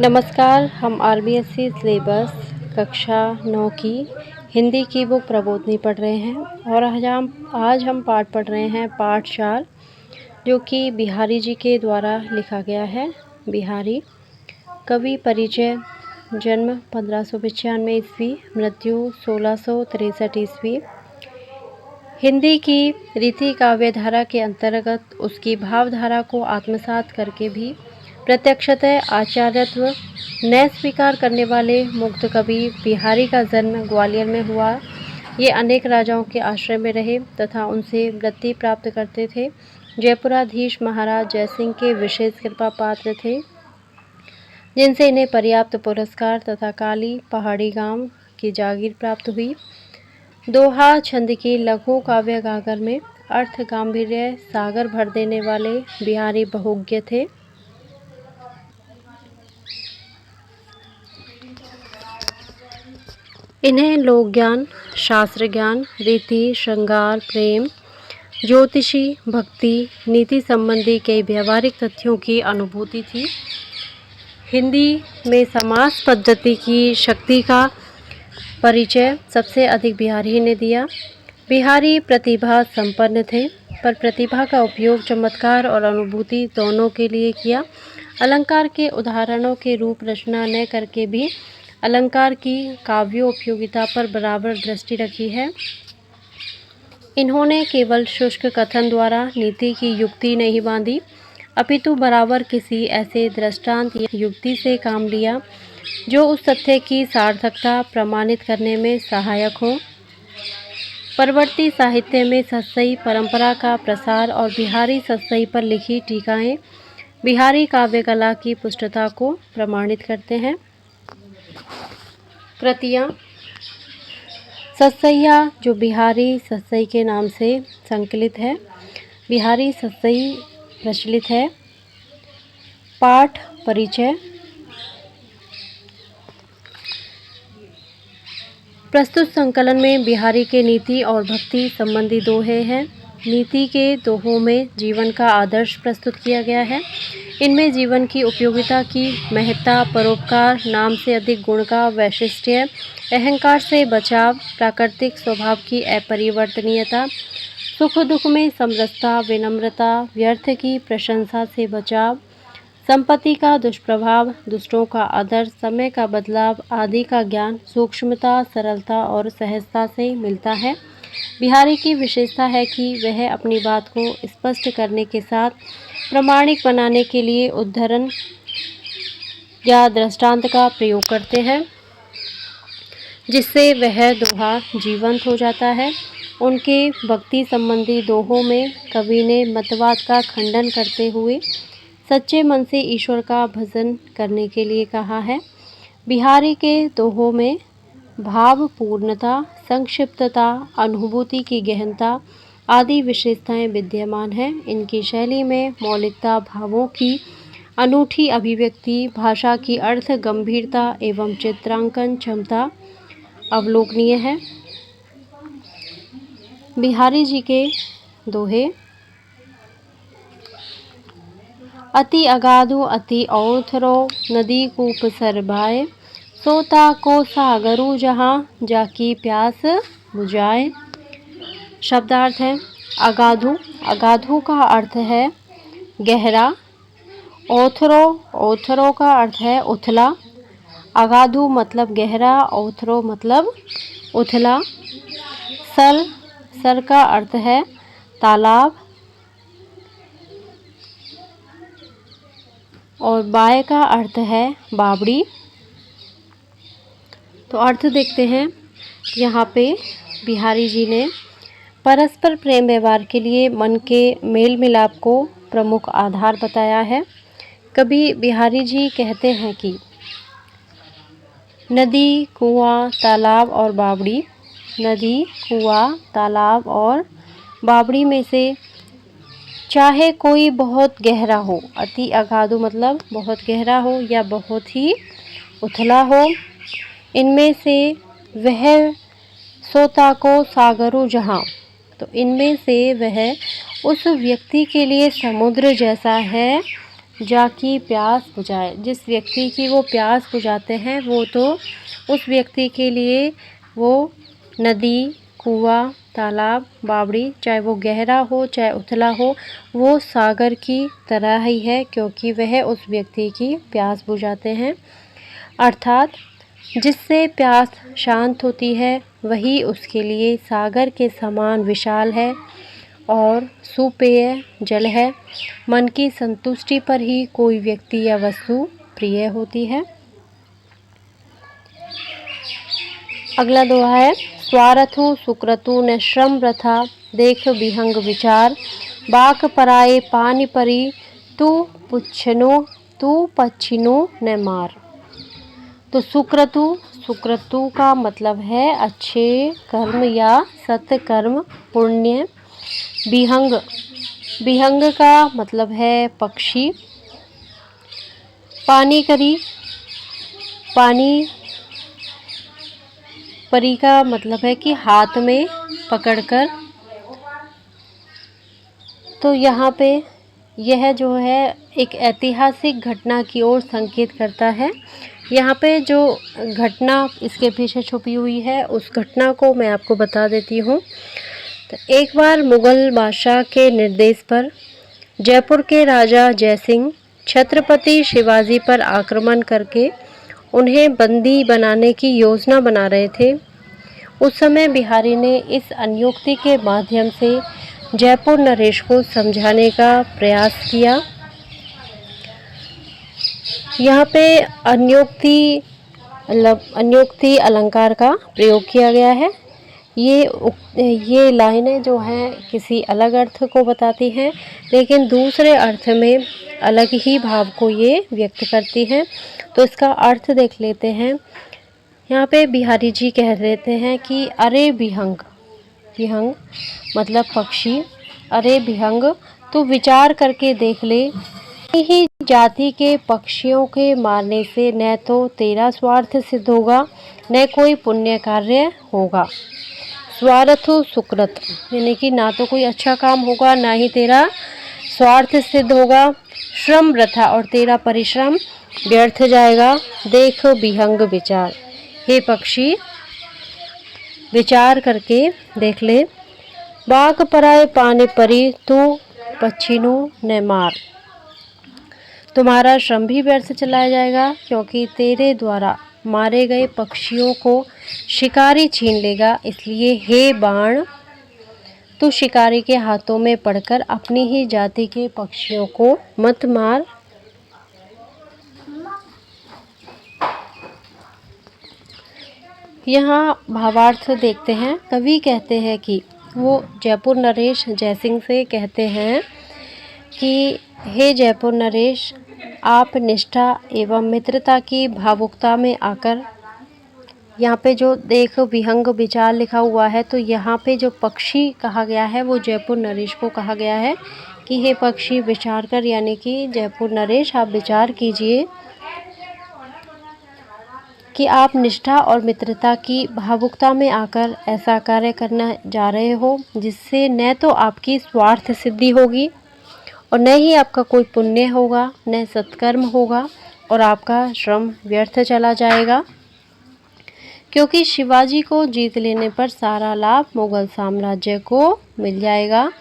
नमस्कार। हम RBSC syllabus कक्षा 9 की हिंदी की बुक प्रबोधनी पढ़ रहे हैं और आज हम पाठ पढ़ रहे हैं पाठ 4, जो कि बिहारी जी के द्वारा लिखा गया है। बिहारी कवि परिचय। जन्म 1595 ईस्वी, मृत्यु 1663 ईस्वी। हिंदी की रीति काव्य धारा के अंतर्गत उसकी भावधारा को आत्मसात करके भी प्रत्यक्षतः आचार्यत्व न स्वीकार करने वाले मुक्त कवि बिहारी का जन्म ग्वालियर में हुआ। ये अनेक राजाओं के आश्रय में रहे तथा उनसे वृत्ति प्राप्त करते थे। जयपुराधीश महाराज जयसिंह के विशेष कृपा पात्र थे, जिनसे इन्हें पर्याप्त पुरस्कार तथा काली पहाड़ी गांव की जागीर प्राप्त हुई। दोहा छंद की लघु काव्य गागर में अर्थ गांभीर्य सागर भर देने वाले बिहारी बहुज्ञ थे। इन्हें लोक ज्ञान, शास्त्र ज्ञान, रीति, श्रृंगार, प्रेम, ज्योतिषी, भक्ति, नीति संबंधी कई व्यवहारिक तथ्यों की अनुभूति थी। हिंदी में समास पद्धति की शक्ति का परिचय सबसे अधिक बिहारी ने दिया। बिहारी प्रतिभा संपन्न थे, पर प्रतिभा का उपयोग चमत्कार और अनुभूति दोनों के लिए किया। अलंकार के उदाहरणों के रूप रचना न करके भी अलंकार की काव्योपयोगिता पर बराबर दृष्टि रखी है। इन्होंने केवल शुष्क कथन द्वारा नीति की युक्ति नहीं बांधी, अपितु बराबर किसी ऐसे दृष्टांत या युक्ति से काम लिया जो उस तथ्य की सार्थकता प्रमाणित करने में सहायक हो। परवर्ती साहित्य में सतसई परंपरा का प्रसार और बिहारी सतसई पर लिखी टीकाएं बिहारी काव्य कला की पुष्टता को प्रमाणित करते हैं। कृतियाँ। सतसैया, जो बिहारी सतसई के नाम से संकलित है, बिहारी सतसई प्रचलित है। पाठ परिचय। प्रस्तुत संकलन में बिहारी के नीति और भक्ति संबंधी दोहे हैं। नीति के दोहों में जीवन का आदर्श प्रस्तुत किया गया है। इनमें जीवन की उपयोगिता की महत्ता, परोपकार, नाम से अधिक गुण का वैशिष्ट्य, अहंकार से बचाव, प्राकृतिक स्वभाव की अपरिवर्तनीयता, सुख दुख में समरसता, विनम्रता, व्यर्थ की प्रशंसा से बचाव, संपत्ति का दुष्प्रभाव, दुष्टों का आदर, समय का बदलाव आदि का ज्ञान सूक्ष्मता, सरलता और सहजता से मिलता है। बिहारी की विशेषता है कि वह अपनी बात को स्पष्ट करने के साथ प्रामाणिक बनाने के लिए उद्धरण या दृष्टांत का प्रयोग करते हैं, जिससे वह दोहा जीवंत हो जाता है। उनके भक्ति संबंधी दोहों में कवि ने मतवाद का खंडन करते हुए सच्चे मन से ईश्वर का भजन करने के लिए कहा है। बिहारी के दोहों में भावपूर्णता, संक्षिप्तता, अनुभूति की गहनता आदि विशेषताएं विद्यमान हैं। इनकी शैली में मौलिकता, भावों की अनूठी अभिव्यक्ति, भाषा की अर्थ गंभीरता एवं चित्रांकन क्षमता अवलोकनीय है। बिहारी जी के दोहे। अति अगाधु अति औथरो, नदी कूप सरबाए, सोता को सागरु जहाँ, जाकी प्यास बुझाए। शब्दार्थ है। अगाधु, अगाधु का अर्थ है गहरा। ओथरो, ओथरो का अर्थ है उथला। अगाधु मतलब गहरा, ओथरो मतलब उथला। सर, सर का अर्थ है तालाब। और बाय का अर्थ है बावड़ी। तो अर्थ देखते हैं। यहाँ पे बिहारी जी ने परस्पर प्रेम व्यवहार के लिए मन के मेल मिलाप को प्रमुख आधार बताया है। कभी बिहारी जी कहते हैं कि नदी, कुआं, तालाब और बावड़ी, नदी, कुआं, तालाब और बावड़ी में से चाहे कोई बहुत गहरा हो, अति अगाधु मतलब बहुत गहरा हो या बहुत ही उथला हो, इनमें से वह सोता को सागरो जहाँ, तो इनमें से वह उस व्यक्ति के लिए समुद्र जैसा है जाकी प्यास बुझाए। जिस व्यक्ति की वो प्यास बुझाते हैं वो तो उस व्यक्ति के लिए वो नदी, कुआं, तालाब, बावड़ी, चाहे वो गहरा हो चाहे उथला हो, वो सागर की तरह ही है, क्योंकि वह उस व्यक्ति की प्यास बुझाते हैं। अर्थात जिससे प्यास शांत होती है वही उसके लिए सागर के समान विशाल है और सुपेय जल है। मन की संतुष्टि पर ही कोई व्यक्ति या वस्तु प्रिय होती है। अगला दोहा है, स्वार्थु सुक्रतु न श्रम वृथा, देख विहंग विचार, बाक पराए पानी परी, तू पच्छिनो न मार। तो सुक्रतु का मतलब है अच्छे कर्म या सत्कर्म, पुण्य। विहंग का मतलब है पक्षी। पानी परी का मतलब है कि हाथ में पकड़कर। तो यहाँ पे यह जो है एक ऐतिहासिक घटना की ओर संकेत करता है। यहाँ पे जो घटना इसके पीछे छुपी हुई है उस घटना को मैं आपको बता देती हूँ। तो एक बार मुग़ल बादशाह के निर्देश पर जयपुर के राजा जयसिंह छत्रपति शिवाजी पर आक्रमण करके उन्हें बंदी बनाने की योजना बना रहे थे। उस समय बिहारी ने इस अन्योक्ति के माध्यम से जयपुर नरेश को समझाने का प्रयास किया। यहाँ पे अन्योक्ति अलंकार का प्रयोग किया गया है। ये लाइनें जो हैं किसी अलग अर्थ को बताती हैं, लेकिन दूसरे अर्थ में अलग ही भाव को ये व्यक्त करती हैं। तो इसका अर्थ देख लेते हैं। यहाँ पे बिहारी जी कह देते हैं कि अरे विहंग मतलब पक्षी, अरे विहंग तू विचार करके देख ले, ही जाति के पक्षियों के मारने से न तो तेरा स्वार्थ सिद्ध होगा न कोई पुण्य कार्य होगा। स्वार्थु सुकृत यानी कि ना तो कोई अच्छा काम होगा ना ही तेरा स्वार्थ सिद्ध होगा। श्रम वृथा और तेरा परिश्रम व्यर्थ जाएगा। देख विहंग विचार, हे पक्षी विचार करके देख ले। बाक पराए पानी परी, तू पच्छिनु न मार। तुम्हारा श्रम भी व्यर्थ चला जाएगा, क्योंकि तेरे द्वारा मारे गए पक्षियों को शिकारी छीन लेगा। इसलिए हे बाण, तू शिकारी के हाथों में पड़कर अपनी ही जाति के पक्षियों को मत मार। यहाँ भावार्थ देखते हैं। कवि कहते हैं कि वो जयपुर नरेश जयसिंह से कहते हैं कि हे जयपुर नरेश, आप निष्ठा एवं मित्रता की भावुकता में आकर, यहाँ पे जो देख विहंग विचार लिखा हुआ है, तो यहाँ पे जो पक्षी कहा गया है वो जयपुर नरेश को कहा गया है कि हे पक्षी विचार कर, यानी कि जयपुर नरेश आप विचार कीजिए कि आप निष्ठा और मित्रता की भावुकता में आकर ऐसा कार्य करना जा रहे हो जिससे न तो आपकी स्वार्थ सिद्धि होगी और न ही आपका कोई पुण्य होगा, न सत्कर्म होगा और आपका श्रम व्यर्थ चला जाएगा। क्योंकि शिवाजी को जीत लेने पर सारा लाभ मुगल साम्राज्य को मिल जाएगा।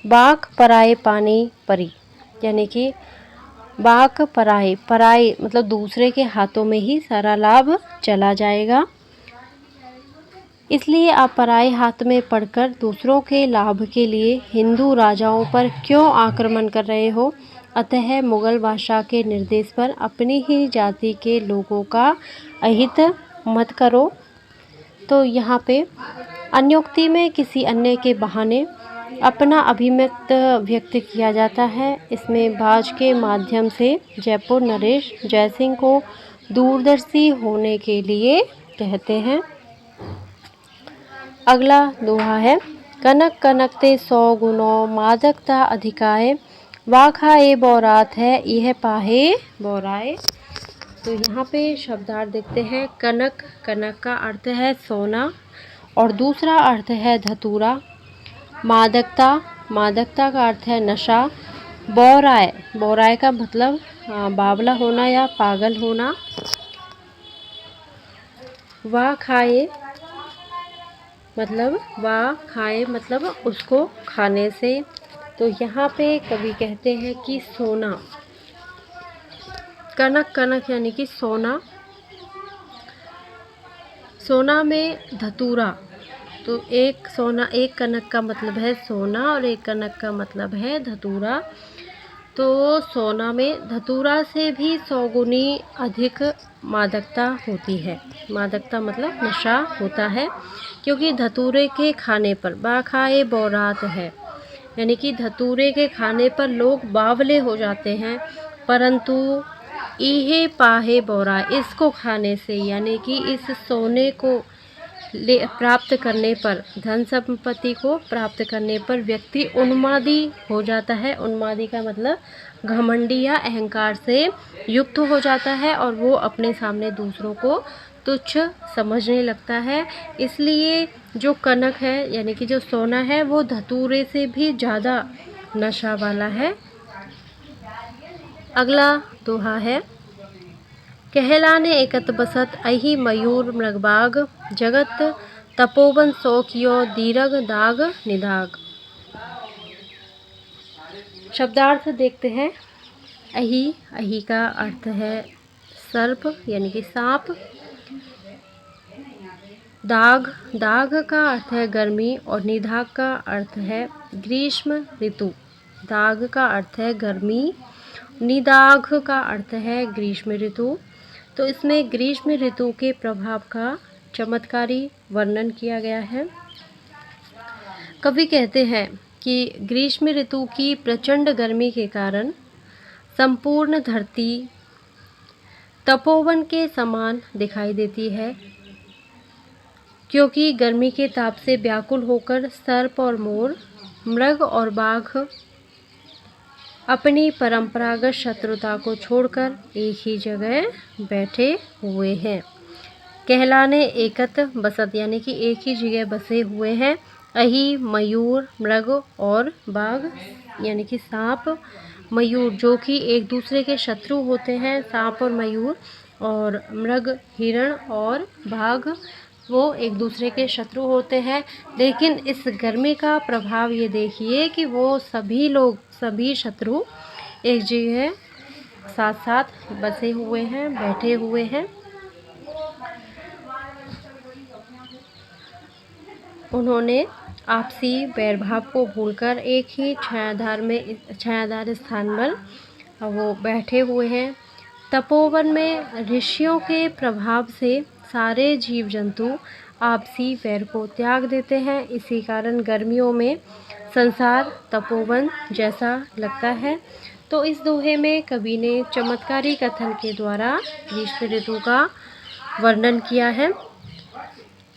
बाक पराए पानी परी यानी कि बाक पराए मतलब दूसरे के हाथों में ही सारा लाभ चला जाएगा। इसलिए आप पराए हाथ में पड़कर दूसरों के लाभ के लिए हिंदू राजाओं पर क्यों आक्रमण कर रहे हो। अतः मुगल बादशाह के निर्देश पर अपनी ही जाति के लोगों का अहित मत करो। तो यहाँ पे अन्योक्ति में किसी अन्य के बहाने अपना अभिमत व्यक्त किया जाता है। इसमें बाज के माध्यम से जयपुर नरेश जयसिंह को दूरदर्शी होने के लिए कहते हैं। अगला दोहा है, कनक कनकते 100 गुनो, मादकता अधिकाए, वाखाए बौरात है, यह पाहे बौराए। तो यहाँ पे शब्दार्थ देखते हैं। कनक का अर्थ है सोना और दूसरा अर्थ है धतूरा। मादकता का अर्थ है नशा। बौराय, बौराय का मतलब बावला होना या पागल होना। वाह खाए मतलब उसको खाने से। तो यहाँ पे कवि कहते हैं कि सोना, कनक, कनक यानी कि सोना, सोना में धतूरा। तो एक सोना, एक कनक का मतलब है सोना और एक कनक का मतलब है धतूरा। तो सोना में धतूरा से भी 100 गुनी अधिक मादकता होती है। मादकता मतलब नशा होता है, क्योंकि धतूरे के खाने पर बाखाए बौरात है, यानी कि धतूरे के खाने पर लोग बावले हो जाते हैं। परंतु इहे पाहे बौरा, इसको खाने से यानी कि इस सोने को प्राप्त करने पर, धन संपत्ति को प्राप्त करने पर व्यक्ति उन्मादी हो जाता है। उन्मादी का मतलब घमंडी या अहंकार से युक्त हो जाता है और वो अपने सामने दूसरों को तुच्छ समझने लगता है। इसलिए जो कनक है यानी कि जो सोना है वो धतूरे से भी ज़्यादा नशा वाला है। अगला दोहा है, कहलाने एकत बसत अहि मयूर मृगबाग, जगत तपोवन सो कियो दीरग दाग निदाग। शब्दार्थ देखते हैं। अहि, अहि का अर्थ है सर्प यानी कि सांप। दाग, दाग का अर्थ है गर्मी और निदाग का अर्थ है ग्रीष्म ऋतु। दाग का अर्थ है गर्मी, निदाग का अर्थ है ग्रीष्म ऋतु। तो इसमें ग्रीष्म ऋतु के प्रभाव का चमत्कारी वर्णन किया गया है। कवि कहते हैं कि ग्रीष्म ऋतु की प्रचंड गर्मी के कारण संपूर्ण धरती तपोवन के समान दिखाई देती है, क्योंकि गर्मी के ताप से व्याकुल होकर सर्प और मोर, मृग और बाघ अपनी परंपरागत शत्रुता को छोड़कर एक ही जगह बैठे हुए हैं। कहलाने एकत बसत यानी कि एक ही जगह बसे हुए हैं। अहि मयूर, मृग और बाघ यानी कि सांप, मयूर जो कि एक दूसरे के शत्रु होते हैं, सांप और मयूर, और मृग हिरण और बाघ वो एक दूसरे के शत्रु होते हैं। लेकिन इस गर्मी का प्रभाव ये देखिए कि वो सभी लोग, सभी शत्रु एक जगह साथ साथ बसे हुए हैं, बैठे हुए हैं। उन्होंने आपसी वैरभाव को भूलकर एक ही छायादार स्थान पर वो बैठे हुए हैं। तपोवन में ऋषियों के प्रभाव से सारे जीव जंतु आपसी वैर को त्याग देते हैं। इसी कारण गर्मियों में संसार तपोवन जैसा लगता है। तो इस दोहे में कवि ने चमत्कारी कथन के द्वारा ग्रीष्म ऋतु का वर्णन किया है।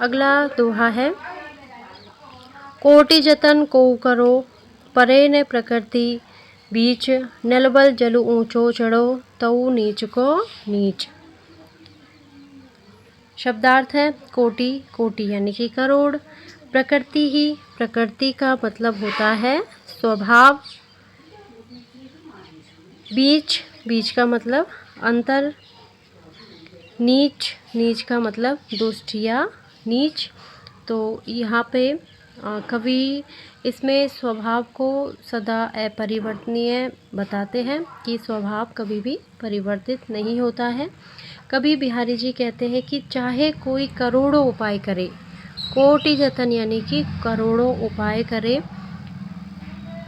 अगला दोहा है, कोटि जतन को करो परे न प्रकृति बीच, नलबल जल ऊंचो चढ़ो तऊ नीच को नीच। शब्दार्थ है, कोटि, कोटि यानी कि करोड़, प्रकृति ही, प्रकृति का मतलब होता है स्वभाव, बीच, बीच का मतलब अंतर, नीच, नीच का मतलब दुष्ट या नीच। तो यहाँ पे कवि इसमें स्वभाव को सदा अपरिवर्तनीय बताते हैं कि स्वभाव कभी भी परिवर्तित नहीं होता है। कवि बिहारी जी कहते हैं कि चाहे कोई करोड़ों उपाय करे, कोटि जतन यानी कि करोड़ों उपाय करे,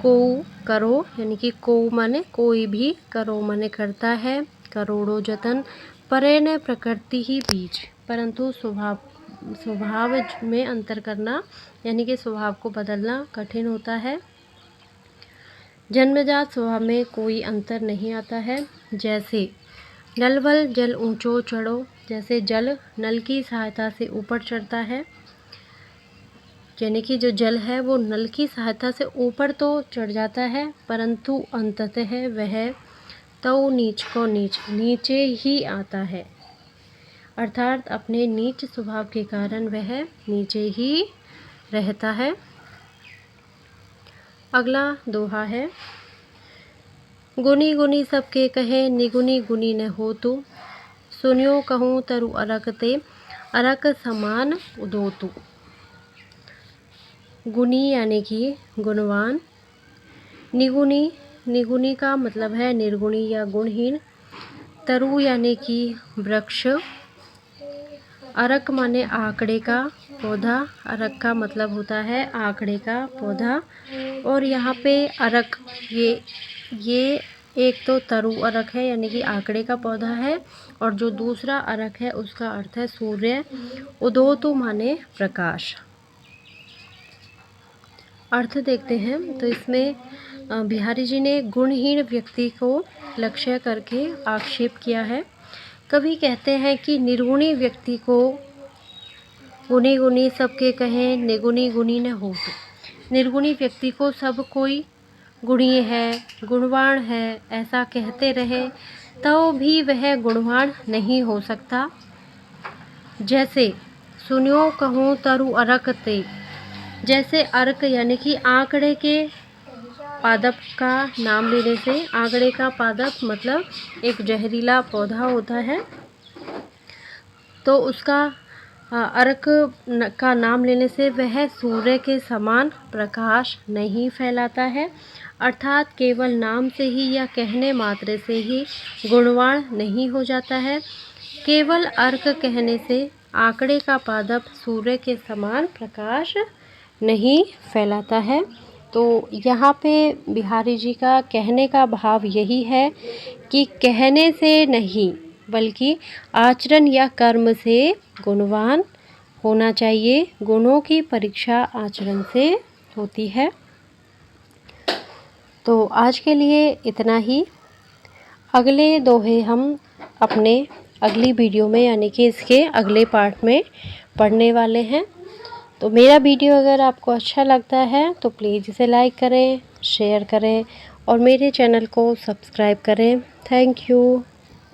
को करो यानी कि को माने कोई भी, करो माने करता है, करोड़ों जतन, परे न प्रकृति ही बीच, परंतु स्वभाव में अंतर करना यानी कि स्वभाव को बदलना कठिन होता है। जन्मजात स्वभाव में कोई अंतर नहीं आता है। जैसे नलवल जल ऊंचो चढ़ो, जैसे जल नल की सहायता से ऊपर चढ़ता है, यानी कि जो जल है वो नल की सहायता से ऊपर तो चढ़ जाता है, परंतु अंततः वह तो नीच को नीच, नीचे ही आता है। अर्थात अपने नीच स्वभाव के कारण वह नीचे ही रहता है। अगला दोहा है, गुनी गुनी सबके कहे निगुनी गुनी न हो तू, सुनियो कहूँ तरु अरक ते अरक समान उदो तू। गुनी यानी कि गुणवान, निगुनी निगुनी का मतलब है निर्गुणी या गुणहीन, तरु यानी कि वृक्ष, अरक माने आंकड़े का पौधा, अरक का मतलब होता है आंकड़े का पौधा। और यहाँ पे अरक ये एक तो तरु अरक है यानी कि आंकड़े का पौधा है, और जो दूसरा अरक है उसका अर्थ है सूर्य। उदोतु माने प्रकाश। अर्थ देखते हैं तो इसमें बिहारी जी ने गुणहीन व्यक्ति को लक्ष्य करके आक्षेप किया है। कवि कहते हैं कि निर्गुणी व्यक्ति को गुनी गुनी सबके कहें निगुनी गुनी न हो तो। निर्गुणी व्यक्ति को सब कोई गुणी है, गुणवान है ऐसा कहते रहे तो भी वह गुणवान नहीं हो सकता। जैसे सुनियो कहूँ तरु अरक ते, जैसे अर्क यानी कि आंकड़े के पादप का नाम लेने से, आंकड़े का पादप मतलब एक जहरीला पौधा होता है, तो उसका अर्क का नाम लेने से वह सूर्य के समान प्रकाश नहीं फैलाता है, अर्थात केवल नाम से ही या कहने मात्र से ही गुणवान नहीं हो जाता है। केवल अर्क कहने से आंकड़े का पादप सूर्य के समान प्रकाश नहीं फैलाता है। तो यहाँ पे बिहारी जी का कहने का भाव यही है कि कहने से नहीं बल्कि आचरण या कर्म से गुणवान होना चाहिए। गुणों की परीक्षा आचरण से होती है। तो आज के लिए इतना ही। अगले दोहे हम अपने अगली वीडियो में यानी कि इसके अगले पार्ट में पढ़ने वाले हैं। तो मेरा वीडियो अगर आपको अच्छा लगता है तो प्लीज़ इसे लाइक करें, शेयर करें और मेरे चैनल को सब्सक्राइब करें। Thank you.